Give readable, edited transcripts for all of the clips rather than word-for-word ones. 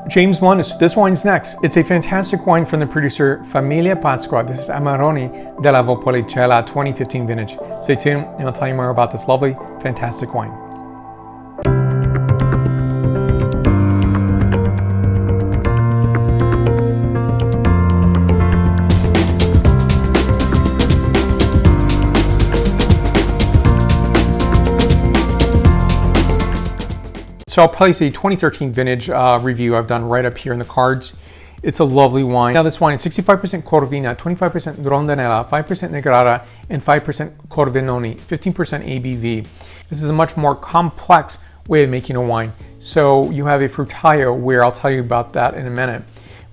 James Wonders, this wine's next. It's a fantastic wine from the producer Familia Pasqua. This is Amarone della Valpolicella 2015 vintage. Stay tuned and I'll tell you more about this lovely, fantastic wine. So I'll place a 2013 vintage review I've done right up here in the cards. It's a lovely wine. Now this wine is 65% Corvina, 25% Rondinella, 5% Negrara, and 5% Corvinoni, 15% ABV. This is a much more complex way of making a wine. So you have a frutaio where I'll tell you about that in a minute.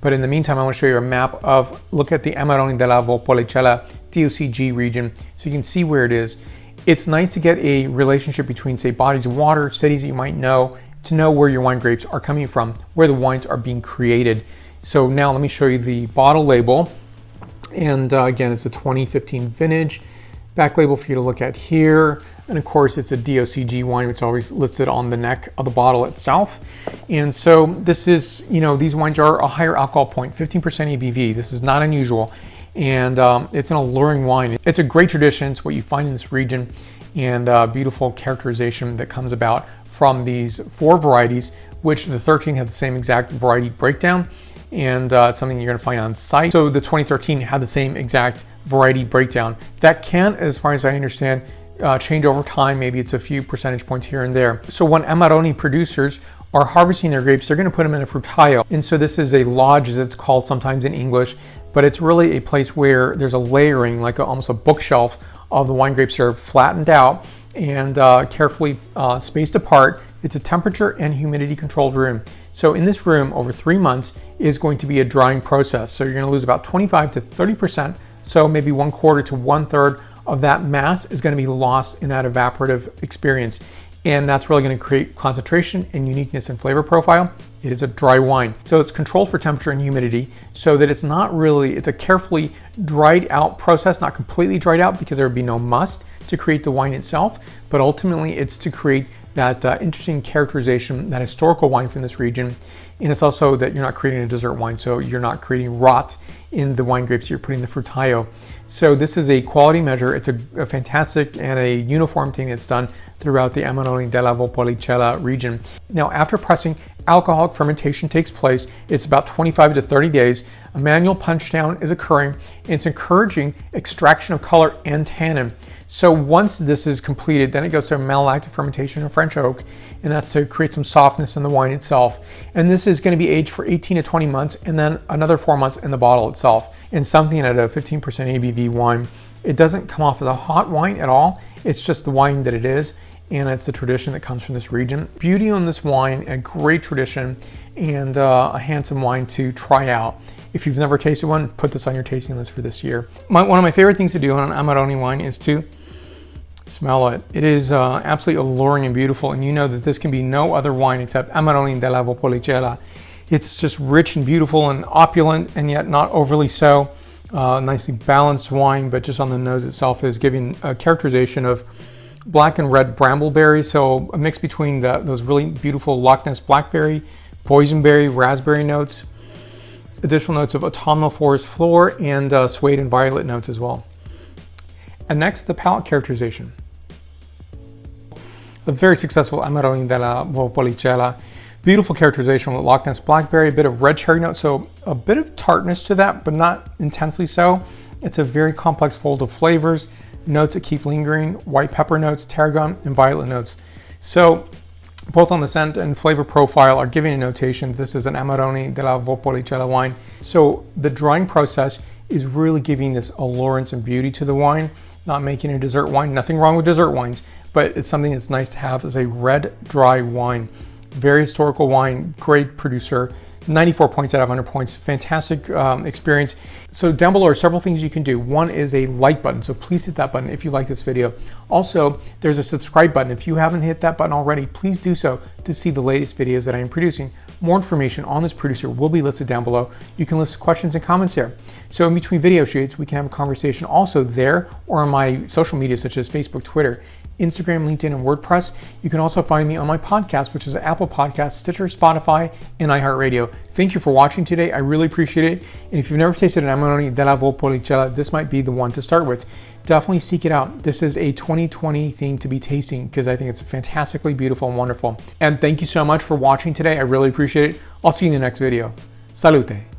But in the meantime, I want to show you a map of, look at the Amarone della Valpolicella DOCG region so you can see where it is. It's nice to get a relationship between, say, bodies of water, cities that you might know, to know where your wine grapes are coming from, where the wines are being created. So now let me show you the bottle label. And again, it's a 2015 vintage. Back label for you to look at here. And of course, it's a DOCG wine, which is always listed on the neck of the bottle itself. And so this is, you know, these wines are a higher alcohol point, 15% ABV. This is not unusual. And it's an alluring wine. It's a great tradition. It's what you find in this region, and beautiful characterization that comes about from these 4 varieties, which the 13 have the same exact variety breakdown, and it's something you're going to find on site. So the 2013 had the same exact variety breakdown. That can, as far as I understand, change over time. Maybe it's a few percentage points here and there. So when Amarone producers are harvesting their grapes, they're going to put them in a frutaio. And so this is a lodge, as it's called sometimes in English, but it's really a place where there's a layering, like almost a bookshelf of the wine grapes that are flattened out and carefully spaced apart. It's a temperature and humidity controlled room. So in this room, over 3 months, is going to be a drying process. So you're going to lose about 25 to 30%. So maybe 1/4 to 1/3 of that mass is going to be lost in that evaporative experience. And that's really going to create concentration and uniqueness in flavor profile. It is a dry wine. So it's controlled for temperature and humidity so that it's not really, it's a carefully dried out process, not completely dried out because there would be no must to create the wine itself, but ultimately it's to create that interesting characterization, that historical wine from this region. And it's also that you're not creating a dessert wine, so you're not creating rot in the wine grapes you're putting in the frutaio. So this is a quality measure. It's a fantastic and a uniform thing that's done throughout the Amarone della Valpolicella region. Now, after pressing, alcoholic fermentation takes place. It's about 25 to 30 days. A manual punch down is occurring, and it's encouraging extraction of color and tannin. So once this is completed, then it goes to malolactic fermentation in French oak, and that's to create some softness in the wine itself. And this is going to be aged for 18 to 20 months, and then another 4 months in the bottle itself. And something at a 15% ABV wine. It doesn't come off as a hot wine at all. It's just the wine that it is, and it's the tradition that comes from this region. Beauty on this wine, a great tradition, and a handsome wine to try out. If you've never tasted one, put this on your tasting list for this year. One of my favorite things to do on an Amarone wine is to smell it. It is absolutely alluring and beautiful, and you know that this can be no other wine except Amarone della Valpolicella. It's just rich and beautiful and opulent, and yet not overly so. Nicely balanced wine, but just on the nose itself is giving a characterization of black and red brambleberries, so a mix between those really beautiful Loch Ness blackberry, boysenberry, raspberry notes, additional notes of autumnal forest floor, and suede and violet notes as well. And next, the palate characterization. A very successful Amarone della Valpolicella. Beautiful characterization with Loch Ness blackberry, a bit of red cherry note, so a bit of tartness to that, but not intensely so. It's a very complex fold of flavors, notes that keep lingering, white pepper notes, tarragon, and violet notes. So both on the scent and flavor profile are giving a notation. This is an Amarone della Valpolicella wine. So the drying process is really giving this allurance and beauty to the wine, not making a dessert wine. Nothing wrong with dessert wines, but it's something that's nice to have as a red, dry wine. Very historical wine, great producer, 94 points out of 100 points, fantastic experience. So down below are several things you can do. One is a like button, so please hit that button if you like this video. Also, there's a subscribe button. If you haven't hit that button already, please do so to see the latest videos that I am producing. More information on this producer will be listed down below. You can list questions and comments there. So in between video shoots, we can have a conversation also there or on my social media such as Facebook, Twitter. Instagram, LinkedIn, and WordPress. You can also find me on my podcast, which is Apple Podcasts, Stitcher, Spotify, and iHeartRadio. Thank you for watching today. I really appreciate it. And if you've never tasted an Amarone della Valpolicella, this might be the one to start with. Definitely seek it out. This is a 2020 thing to be tasting because I think it's fantastically beautiful and wonderful. And thank you so much for watching today. I really appreciate it. I'll see you in the next video. Salute.